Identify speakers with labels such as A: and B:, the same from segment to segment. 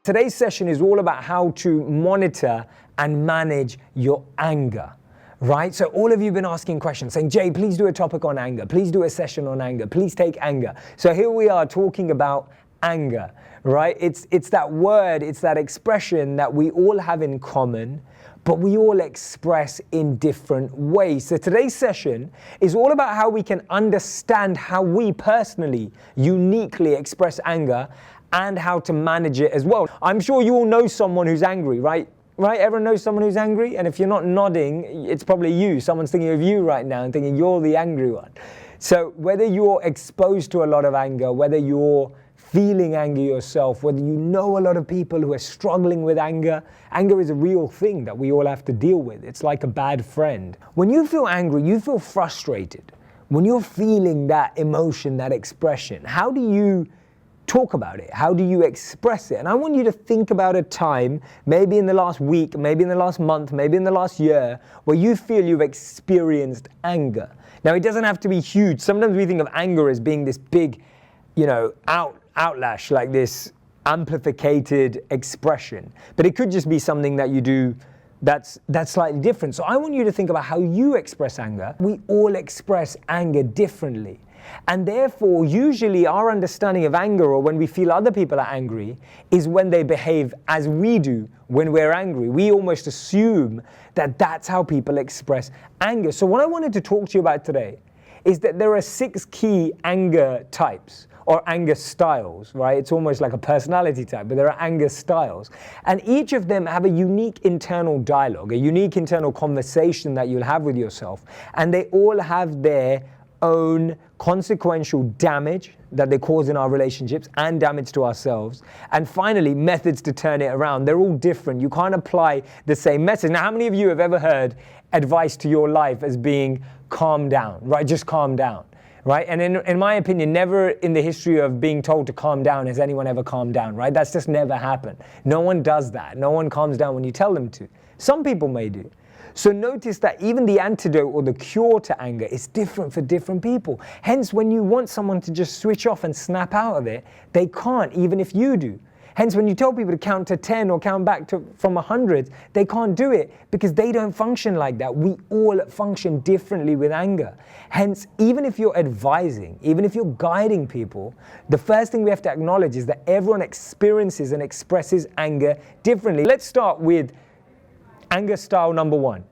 A: Today's session is all about how to monitor and manage your anger, right? So all of you have been asking questions saying, Jay, please do a topic on anger. Please do a session on anger. Please take anger. So here we are talking about anger, right? It's that word, it's that expression that we all have in common, but we all express in different ways. So today's session is all about how we can understand how we personally, uniquely express anger and how to manage it as well. I'm sure you all know someone who's angry, right? Right? Everyone knows someone who's angry? And if you're not nodding, it's probably you. Someone's thinking of you right now and thinking you're the angry one. So whether you're exposed to a lot of anger, whether you're feeling anger yourself, whether you know a lot of people who are struggling with anger, anger is a real thing that we all have to deal with. It's like a bad friend. When you feel angry, you feel frustrated. When you're feeling that emotion, that expression, how do you talk about it? How do you express it? And I want you to think about a time, maybe in the last week, maybe in the last month, maybe in the last year, where you feel you've experienced anger. Now, it doesn't have to be huge. Sometimes we think of anger as being this big, outlash, like this amplificated expression. But it could just be something that you do that's slightly different. So I want you to think about how you express anger. We all express anger differently. And therefore, usually our understanding of anger, or when we feel other people are angry, is when they behave as we do when we're angry. We almost assume that that's how people express anger. So what I wanted to talk to you about today is that there are 6 key anger types, or anger styles, right? It's almost like a personality type, but there are anger styles. And each of them have a unique internal dialogue, a unique internal conversation that you'll have with yourself. And they all have their own consequential damage that they cause in our relationships and damage to ourselves. And finally, methods to turn it around. They're all different. You can't apply the same message. Now, how many of you have ever heard advice to your life as being calm down, right? Just calm down, right? And in my opinion, never in the history of being told to calm down has anyone ever calmed down, right? That's just never happened. No one does that. No one calms down when you tell them to. Some people may do. So notice that even the antidote or the cure to anger is different for different people. Hence, when you want someone to just switch off and snap out of it, they can't, even if you do. Hence, when you tell people to count to 10 or count back from 100, they can't do it because they don't function like that. We all function differently with anger. Hence, even if you're advising, even if you're guiding people, the first thing we have to acknowledge is that everyone experiences and expresses anger differently. Let's start with anger style number 1.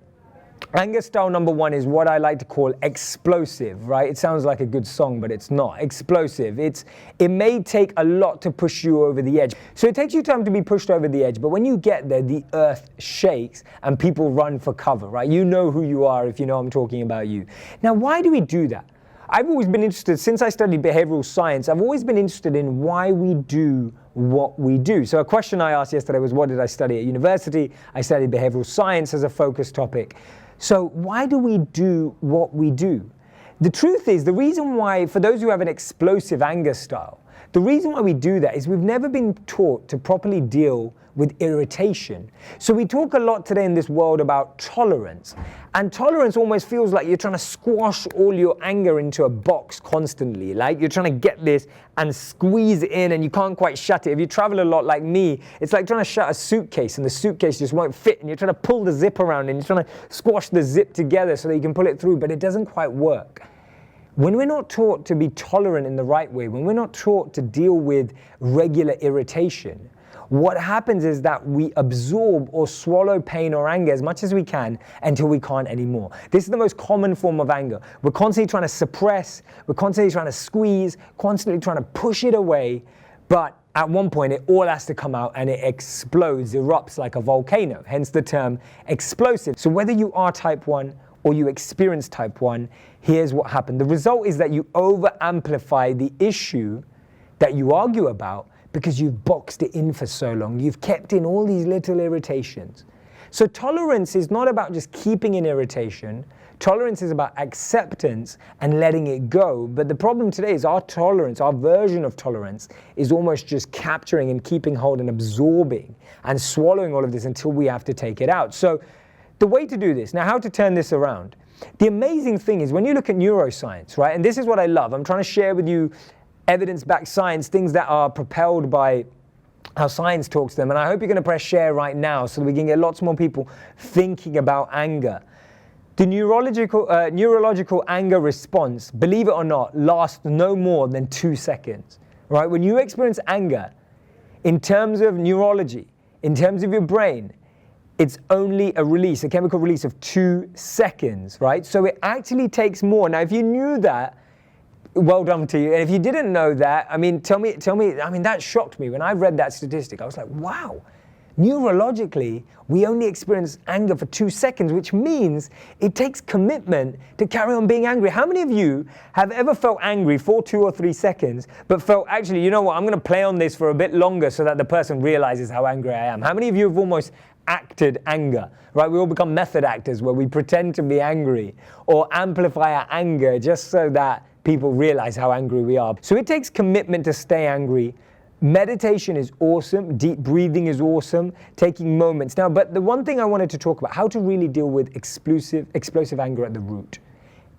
A: Anger style number 1 is what I like to call explosive, right? It sounds like a good song, but it's not. Explosive. It may take a lot to push you over the edge. So it takes you time to be pushed over the edge, but when you get there, the earth shakes and people run for cover, right? You know who you are if you know I'm talking about you. Now, why do we do that? I've always been interested, since I studied behavioral science, I've always been interested in why we do what we do. So a question I asked yesterday was, what did I study at university? I studied behavioral science as a focus topic. So why do we do what we do? The truth is, the reason why, for those who have an explosive anger style, the reason why we do that is we've never been taught to properly deal with irritation. So we talk a lot today in this world about tolerance. And tolerance almost feels like you're trying to squash all your anger into a box constantly. Like you're trying to get this and squeeze it in and you can't quite shut it. If you travel a lot like me, it's like trying to shut a suitcase and the suitcase just won't fit and you're trying to pull the zip around and you're trying to squash the zip together so that you can pull it through, but it doesn't quite work. When we're not taught to be tolerant in the right way, when we're not taught to deal with regular irritation, what happens is that we absorb or swallow pain or anger as much as we can until we can't anymore. This is the most common form of anger. We're constantly trying to suppress, we're constantly trying to squeeze, constantly trying to push it away, but at one point it all has to come out and it explodes, erupts like a volcano, hence the term explosive. So whether you are type 1 or you experience type 1, here's what happened. The result is that you over-amplify the issue that you argue about because you've boxed it in for so long. You've kept in all these little irritations. So tolerance is not about just keeping an irritation. Tolerance is about acceptance and letting it go. But the problem today is our tolerance, our version of tolerance, is almost just capturing and keeping hold and absorbing and swallowing all of this until we have to take it out. So the way to do this, now how to turn this around. The amazing thing is when you look at neuroscience, right, and this is what I love. I'm trying to share with you evidence-backed science, things that are propelled by how science talks to them. And I hope you're going to press share right now so that we can get lots more people thinking about anger. The neurological anger response, believe it or not, lasts no more than 2 seconds, right? When you experience anger, in terms of neurology, in terms of your brain, it's only a chemical release of 2 seconds, right? So it actually takes more. Now, if you knew that, well done to you. And if you didn't know that, I mean, tell me, I mean, that shocked me. When I read that statistic, I was like, wow, neurologically, we only experience anger for 2 seconds, which means it takes commitment to carry on being angry. How many of you have ever felt angry for 2 or 3 seconds, but felt, actually, you know what, I'm going to play on this for a bit longer so that the person realizes how angry I am? How many of you have almost acted anger, right? We all become method actors where we pretend to be angry or amplify our anger just so that people realize how angry we are. So it takes commitment to stay angry. Meditation is awesome. Deep breathing is awesome. Taking moments. Now, but the one thing I wanted to talk about, how to really deal with explosive anger at the root.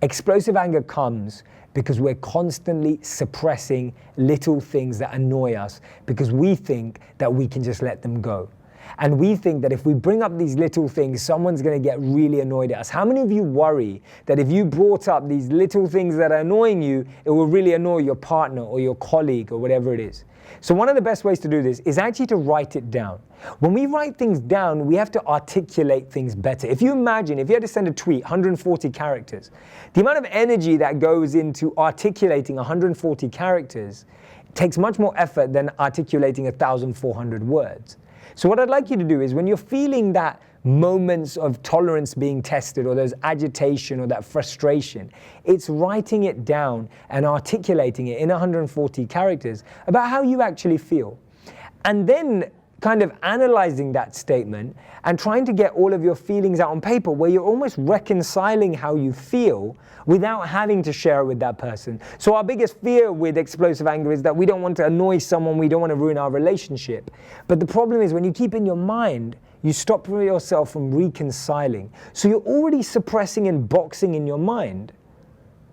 A: Explosive anger comes because we're constantly suppressing little things that annoy us because we think that we can just let them go. And we think that if we bring up these little things, someone's going to get really annoyed at us. How many of you worry that if you brought up these little things that are annoying you, it will really annoy your partner or your colleague or whatever it is? So one of the best ways to do this is actually to write it down. When we write things down, we have to articulate things better. If you imagine, if you had to send a tweet, 140 characters, the amount of energy that goes into articulating 140 characters takes much more effort than articulating 1,400 words. So what I'd like you to do is when you're feeling that moments of tolerance being tested or there's agitation or that frustration, it's writing it down and articulating it in 140 characters about how you actually feel. And then kind of analyzing that statement and trying to get all of your feelings out on paper where you're almost reconciling how you feel without having to share it with that person. So our biggest fear with explosive anger is that we don't want to annoy someone, we don't want to ruin our relationship. But the problem is when you keep in your mind, you stop yourself from reconciling. So you're already suppressing and boxing in your mind.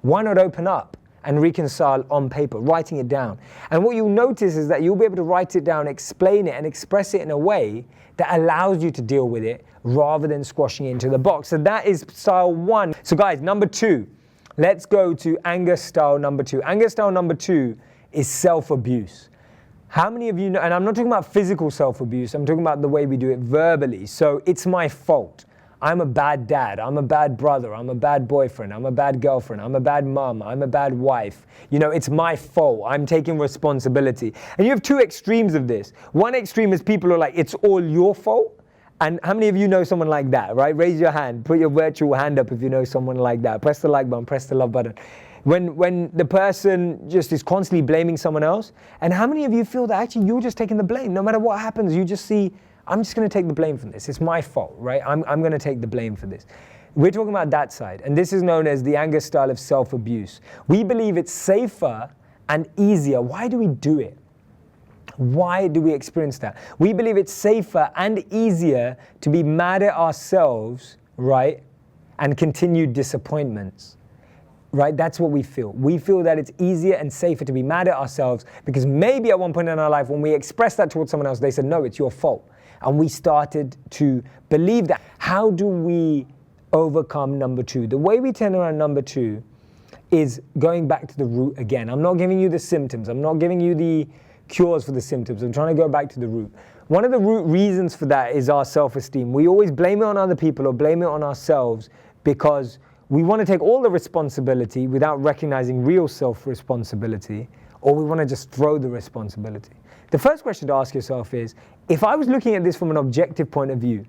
A: Why not open up and reconcile on paper, writing it down? And what you'll notice is that you'll be able to write it down, explain it, and express it in a way that allows you to deal with it rather than squashing it into the box. So that is style 1. So guys, number 2, let's go to anger style number 2. Anger style number 2 is self-abuse. How many of you know, and I'm not talking about physical self-abuse, I'm talking about the way we do it verbally. So it's my fault. I'm a bad dad, I'm a bad brother, I'm a bad boyfriend, I'm a bad girlfriend, I'm a bad mom, I'm a bad wife. You know, it's my fault, I'm taking responsibility. And you have 2 extremes of this. One extreme is people are like, it's all your fault. And how many of you know someone like that, right? Raise your hand, put your virtual hand up if you know someone like that. Press the like button, press the love button. When the person just is constantly blaming someone else. And how many of you feel that actually you're just taking the blame? No matter what happens, you just see, I'm just going to take the blame from this. It's my fault, right? I'm going to take the blame for this. We're talking about that side. And this is known as the anger style of self-abuse. We believe it's safer and easier. Why do we do it? Why do we experience that? We believe it's safer and easier to be mad at ourselves, right? And continue disappointments. Right? That's what we feel. We feel that it's easier and safer to be mad at ourselves because maybe at one point in our life when we expressed that towards someone else, they said, no, it's your fault. And we started to believe that. How do we overcome number 2? The way we turn around number 2 is going back to the root again. I'm not giving you the symptoms. I'm not giving you the cures for the symptoms. I'm trying to go back to the root. One of the root reasons for that is our self-esteem. We always blame it on other people or blame it on ourselves because we want to take all the responsibility without recognizing real self-responsibility, or we want to just throw the responsibility. The first question to ask yourself is, if I was looking at this from an objective point of view,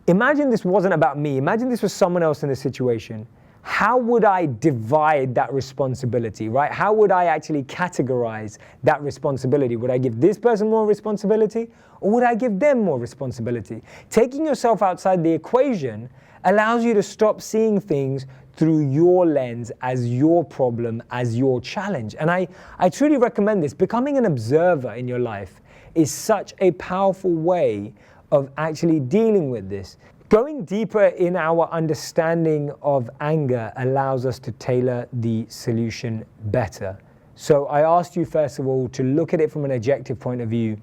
A: imagine this wasn't about me, imagine this was someone else in the situation, how would I divide that responsibility, right? How would I actually categorize that responsibility? Would I give this person more responsibility, or would I give them more responsibility? Taking yourself outside the equation allows you to stop seeing things through your lens as your problem, as your challenge. And I truly recommend this. Becoming an observer in your life is such a powerful way of actually dealing with this. Going deeper in our understanding of anger allows us to tailor the solution better. So I asked you, first of all, to look at it from an objective point of view.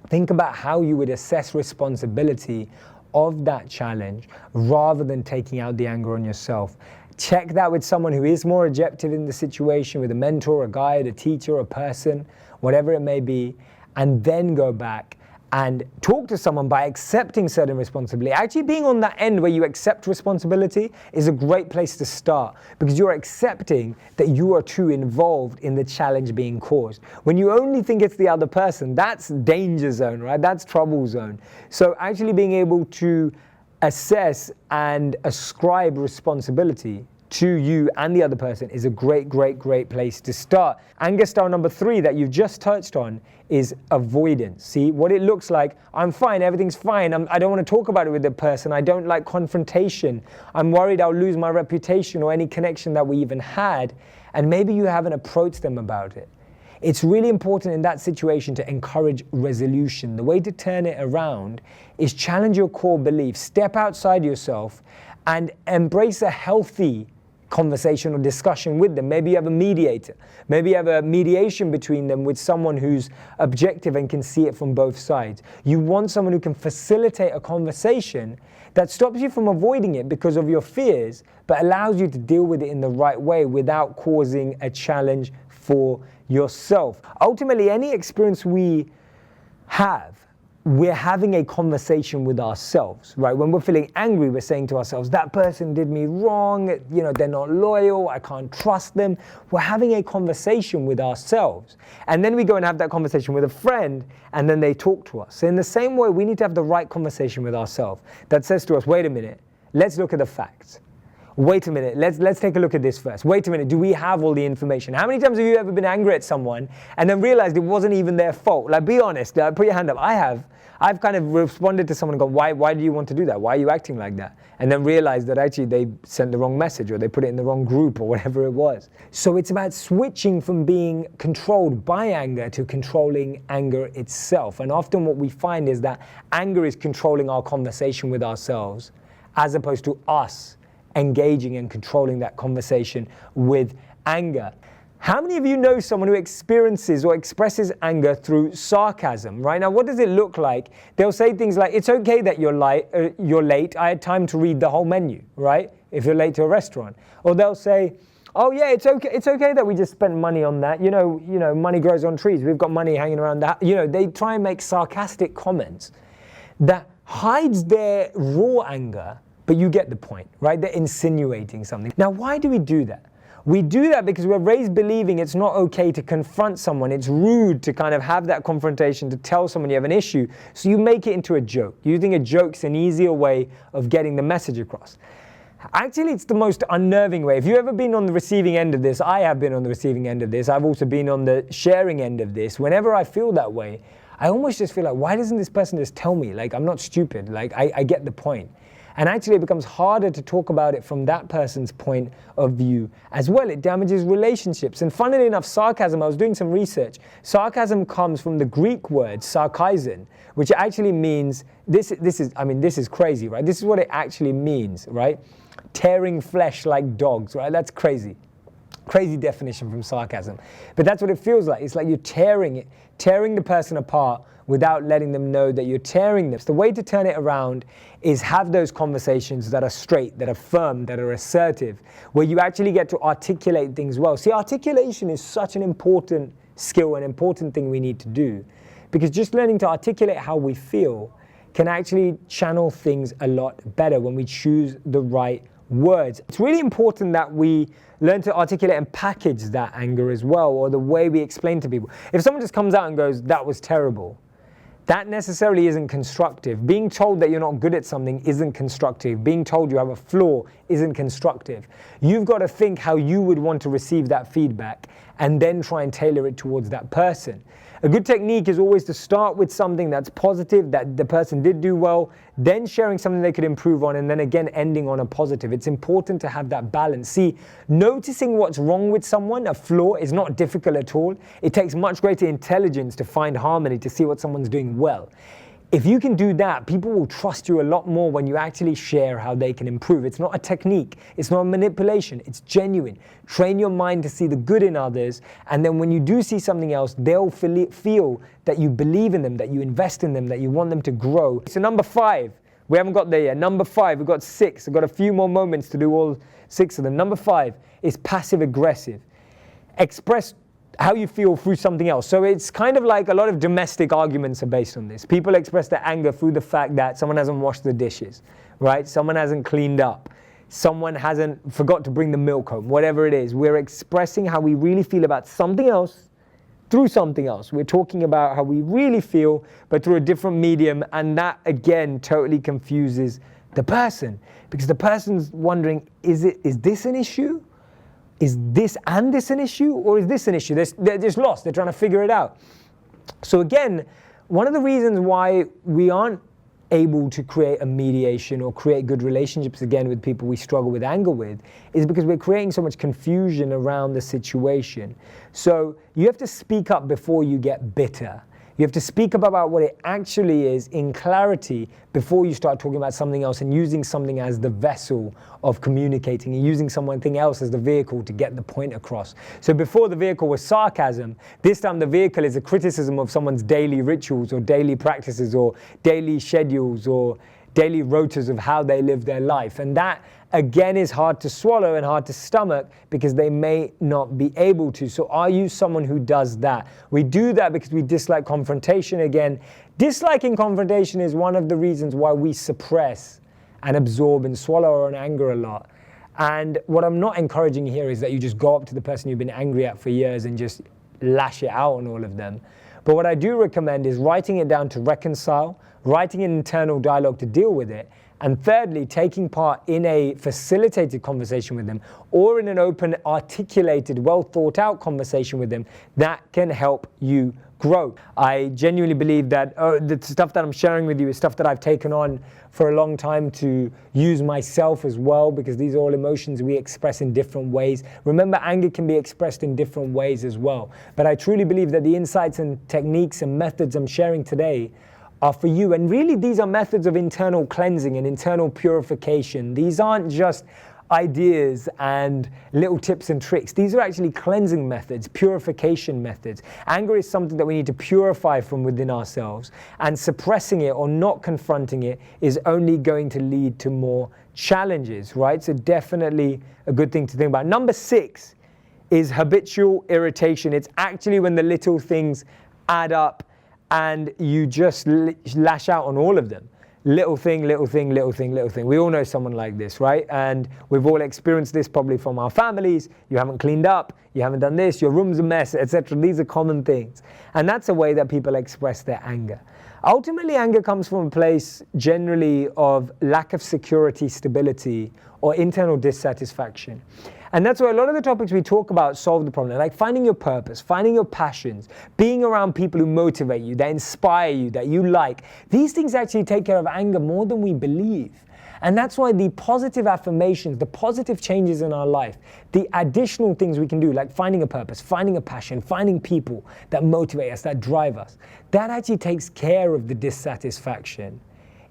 A: Think about how you would assess responsibility of that challenge rather than taking out the anger on yourself. Check that with someone who is more objective in the situation, with a mentor, a guide, a teacher, a person, whatever it may be, and then go back and talk to someone by accepting certain responsibility. Actually being on that end where you accept responsibility is a great place to start, because you're accepting that you are too involved in the challenge being caused. When you only think it's the other person, that's danger zone, right? That's trouble zone. So actually being able to assess and ascribe responsibility to you and the other person is a great place to start. Anger style number 3 that you've just touched on is avoidance. See what it looks like. I'm fine, everything's fine. I don't want to talk about it with the person. I don't like confrontation. I'm worried I'll lose my reputation or any connection that we even had. And maybe you haven't approached them about it. It's really important in that situation to encourage resolution. The way to turn it around is challenge your core beliefs, step outside yourself, and embrace a healthy conversation or discussion with them. Maybe you have a mediator. Maybe you have a mediation between them with someone who's objective and can see it from both sides. You want someone who can facilitate a conversation that stops you from avoiding it because of your fears, but allows you to deal with it in the right way without causing a challenge for yourself. Ultimately, any experience we have, we're having a conversation with ourselves, right? When we're feeling angry, we're saying to ourselves, that person did me wrong, they're not loyal, I can't trust them. We're having a conversation with ourselves. And then we go and have that conversation with a friend, and then they talk to us. So in the same way, we need to have the right conversation with ourselves that says to us, wait a minute, let's look at the facts. Wait a minute, let's take a look at this first. Wait a minute, do we have all the information? How many times have you ever been angry at someone and then realized it wasn't even their fault? Like, be honest, put your hand up. I have. I've kind of responded to someone and gone, why do you want to do that? Why are you acting like that? And then realized that actually they sent the wrong message, or they put it in the wrong group, or whatever it was. So it's about switching from being controlled by anger to controlling anger itself. And often what we find is that anger is controlling our conversation with ourselves, as opposed to us engaging and controlling that conversation with anger. How many of you know someone who experiences or expresses anger through sarcasm, right? Now, what does it look like? They'll say things like, it's okay that you're late. I had time to read the whole menu, right? If you're late to a restaurant. Or they'll say, oh yeah, it's okay that we just spent money on that. Money grows on trees. We've got money hanging around that. They try and make sarcastic comments that hides their raw anger, but you get the point, right? They're insinuating something. Now, why do we do that? We do that because we're raised believing it's not okay to confront someone. It's rude to kind of have that confrontation, to tell someone you have an issue. So you make it into a joke. You think a joke's an easier way of getting the message across. Actually, it's the most unnerving way. If you've ever been on the receiving end of this, I have been on the receiving end of this. I've also been on the sharing end of this. Whenever I feel that way, I almost just feel like, why doesn't this person just tell me? Like, I'm not stupid. Like, I get the point. And actually it becomes harder to talk about it from that person's point of view as well. It damages relationships. And funnily enough, sarcasm, I was doing some research. Sarcasm comes from the Greek word sarkaizen, which actually means, this is crazy, right? This is what it actually means, right? Tearing flesh like dogs, right? That's crazy. Crazy definition from sarcasm. But that's what it feels like. It's like you're tearing the person apart without letting them know that you're tearing them. So the way to turn it around is have those conversations that are straight, that are firm, that are assertive, where you actually get to articulate things well. See, articulation is such an important skill, an important thing we need to do, because just learning to articulate how we feel can actually channel things a lot better when we choose the right words. It's really important that we learn to articulate and package that anger as well, or the way we explain to people. If someone just comes out and goes, that was terrible, that necessarily isn't constructive. Being told that you're not good at something isn't constructive. Being told you have a flaw isn't constructive. You've got to think how you would want to receive that feedback and then try and tailor it towards that person. A good technique is always to start with something that's positive, that the person did do well, then sharing something they could improve on, and then again ending on a positive. It's important to have that balance. See, noticing what's wrong with someone, a flaw, is not difficult at all. It takes much greater intelligence to find harmony, to see what someone's doing well. If you can do that, people will trust you a lot more when you actually share how they can improve. It's not a technique. It's not a manipulation. It's genuine. Train your mind to see the good in others, and then when you do see something else, they'll feel that you believe in them, that you invest in them, that you want them to grow. So number 5, we haven't got there yet. Number 5, we've got 6. I've got a few more moments to do all 6 of them. Number 5 is passive aggressive. Express how you feel through something else. So it's kind of like a lot of domestic arguments are based on this. People express their anger through the fact that someone hasn't washed the dishes, right? Someone hasn't cleaned up. Someone forgot to bring the milk home, whatever it is. We're expressing how we really feel about something else through something else. We're talking about how we really feel, but through a different medium, and that again totally confuses the person, because the person's wondering, is this an issue? Is this and this an issue, or is this an issue? They're just lost. They're trying to figure it out. So again, one of the reasons why we aren't able to create a mediation or create good relationships again with people we struggle with anger with is because we're creating so much confusion around the situation. So you have to speak up before you get bitter. You have to speak up about what it actually is in clarity before you start talking about something else and using something as the vessel of communicating and using something else as the vehicle to get the point across. So before the vehicle was sarcasm, this time the vehicle is a criticism of someone's daily rituals or daily practices or daily schedules or daily rotas of how they live their life. And that again is hard to swallow and hard to stomach because they may not be able to. So are you someone who does that? We do that because we dislike confrontation. Again, disliking confrontation is one of the reasons why we suppress and absorb and swallow our own anger a lot. And what I'm not encouraging here is that you just go up to the person you've been angry at for years and just lash it out on all of them. But what I do recommend is writing it down to reconcile, writing an internal dialogue to deal with it, and thirdly, taking part in a facilitated conversation with them or in an open, articulated, well thought out conversation with them that can help you grow. I genuinely believe that the stuff that I'm sharing with you is stuff that I've taken on for a long time to use myself as well, because these are all emotions we express in different ways. Remember, anger can be expressed in different ways as well. But I truly believe that the insights and techniques and methods I'm sharing today are for you. And really, these are methods of internal cleansing and internal purification. These aren't just ideas and little tips and tricks. These are actually cleansing methods, purification methods. Anger is something that we need to purify from within ourselves, and suppressing it or not confronting it is only going to lead to more challenges, right? So definitely a good thing to think about. Number 6 is habitual irritation. It's actually when the little things add up and you just lash out on all of them. Little thing, little thing, little thing, little thing. We all know someone like this, right? And we've all experienced this probably from our families. You haven't cleaned up, you haven't done this, your room's a mess, etc. These are common things. And that's a way that people express their anger. Ultimately, anger comes from a place generally of lack of security, stability, or internal dissatisfaction. And that's why a lot of the topics we talk about solve the problem, like finding your purpose, finding your passions, being around people who motivate you, that inspire you, that you like. These things actually take care of anger more than we believe. And that's why the positive affirmations, the positive changes in our life, the additional things we can do, like finding a purpose, finding a passion, finding people that motivate us, that drive us, that actually takes care of the dissatisfaction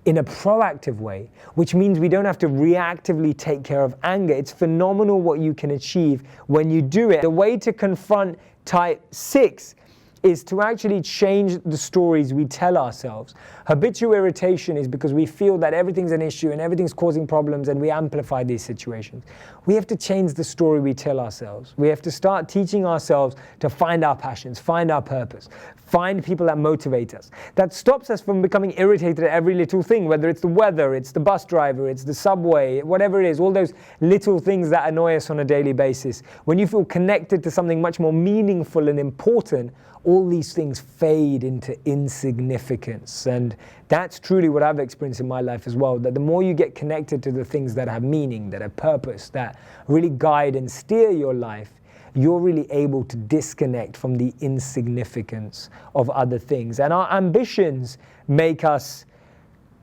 A: in a proactive way, which means we don't have to reactively take care of anger. It's phenomenal what you can achieve when you do it. The way to confront type 6 is to actually change the stories we tell ourselves. Habitual irritation is because we feel that everything's an issue and everything's causing problems, and we amplify these situations. We have to change the story we tell ourselves. We have to start teaching ourselves to find our passions, find our purpose, find people that motivate us. That stops us from becoming irritated at every little thing, whether it's the weather, it's the bus driver, it's the subway, whatever it is, all those little things that annoy us on a daily basis. When you feel connected to something much more meaningful and important, all these things fade into insignificance. And that's truly what I've experienced in my life as well, that the more you get connected to the things that have meaning, that have purpose, that really guide and steer your life, you're really able to disconnect from the insignificance of other things. And our ambitions make us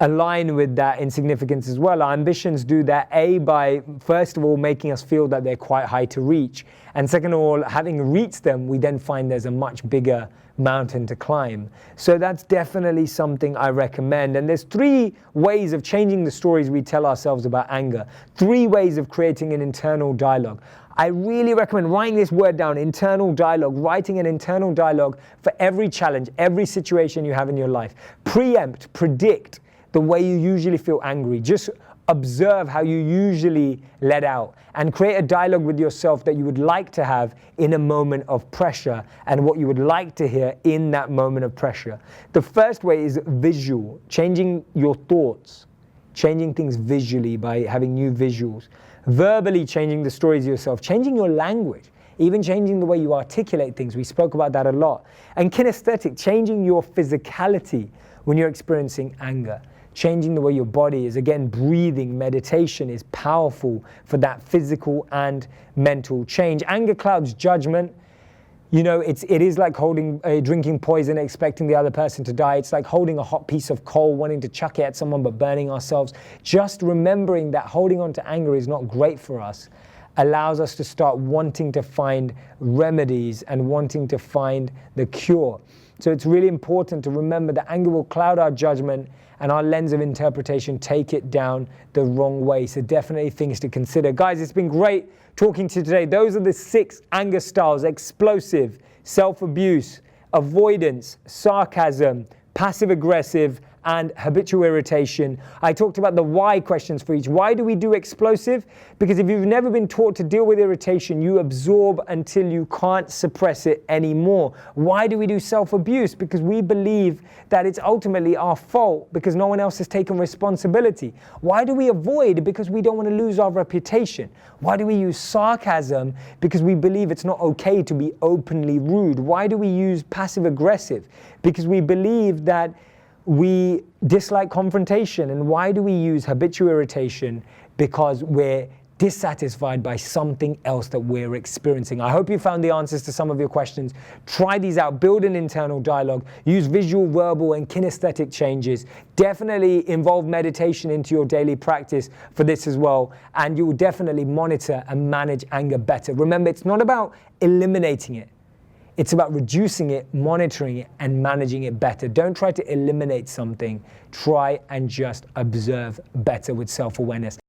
A: align with that insignificance as well. Our ambitions do that, A, by first of all making us feel that they're quite high to reach, and second of all, having reached them, we then find there's a much bigger mountain to climb. So that's definitely something I recommend. And there's 3 ways of changing the stories we tell ourselves about anger, 3 ways of creating an internal dialogue. I really recommend writing this word down, internal dialogue, writing an internal dialogue for every challenge, every situation you have in your life. Preempt, predict the way you usually feel angry. Just observe how you usually let out and create a dialogue with yourself that you would like to have in a moment of pressure and what you would like to hear in that moment of pressure. The first way is visual, changing your thoughts, changing things visually by having new visuals. Verbally, changing the stories of yourself, changing your language, even changing the way you articulate things. We spoke about that a lot. And kinesthetic, changing your physicality when you're experiencing anger. Changing the way your body is. Again, breathing, meditation is powerful for that physical and mental change. Anger clouds judgment. You know, it is like drinking poison and expecting the other person to die. It's like holding a hot piece of coal, wanting to chuck it at someone but burning ourselves. Just remembering that holding on to anger is not great for us allows us to start wanting to find remedies and wanting to find the cure. So it's really important to remember that anger will cloud our judgment and our lens of interpretation take it down the wrong way. So definitely things to consider. Guys, it's been great talking to you today. Those are the 6 anger styles: explosive, self-abuse, avoidance, sarcasm, passive-aggressive, and habitual irritation. I talked about the why questions for each. Why do we do explosive? Because if you've never been taught to deal with irritation, you absorb until you can't suppress it anymore. Why do we do self-abuse? Because we believe that it's ultimately our fault because no one else has taken responsibility. Why do we avoid? Because we don't want to lose our reputation. Why do we use sarcasm? Because we believe it's not okay to be openly rude. Why do we use passive-aggressive? Because we believe that we dislike confrontation. And why do we use habitual irritation? Because we're dissatisfied by something else that we're experiencing. I hope you found the answers to some of your questions. Try these out, build an internal dialogue, use visual, verbal, and kinesthetic changes. Definitely involve meditation into your daily practice for this as well, and you will definitely monitor and manage anger better. Remember, it's not about eliminating it. It's about reducing it, monitoring it, and managing it better. Don't try to eliminate something. Try and just observe better with self-awareness.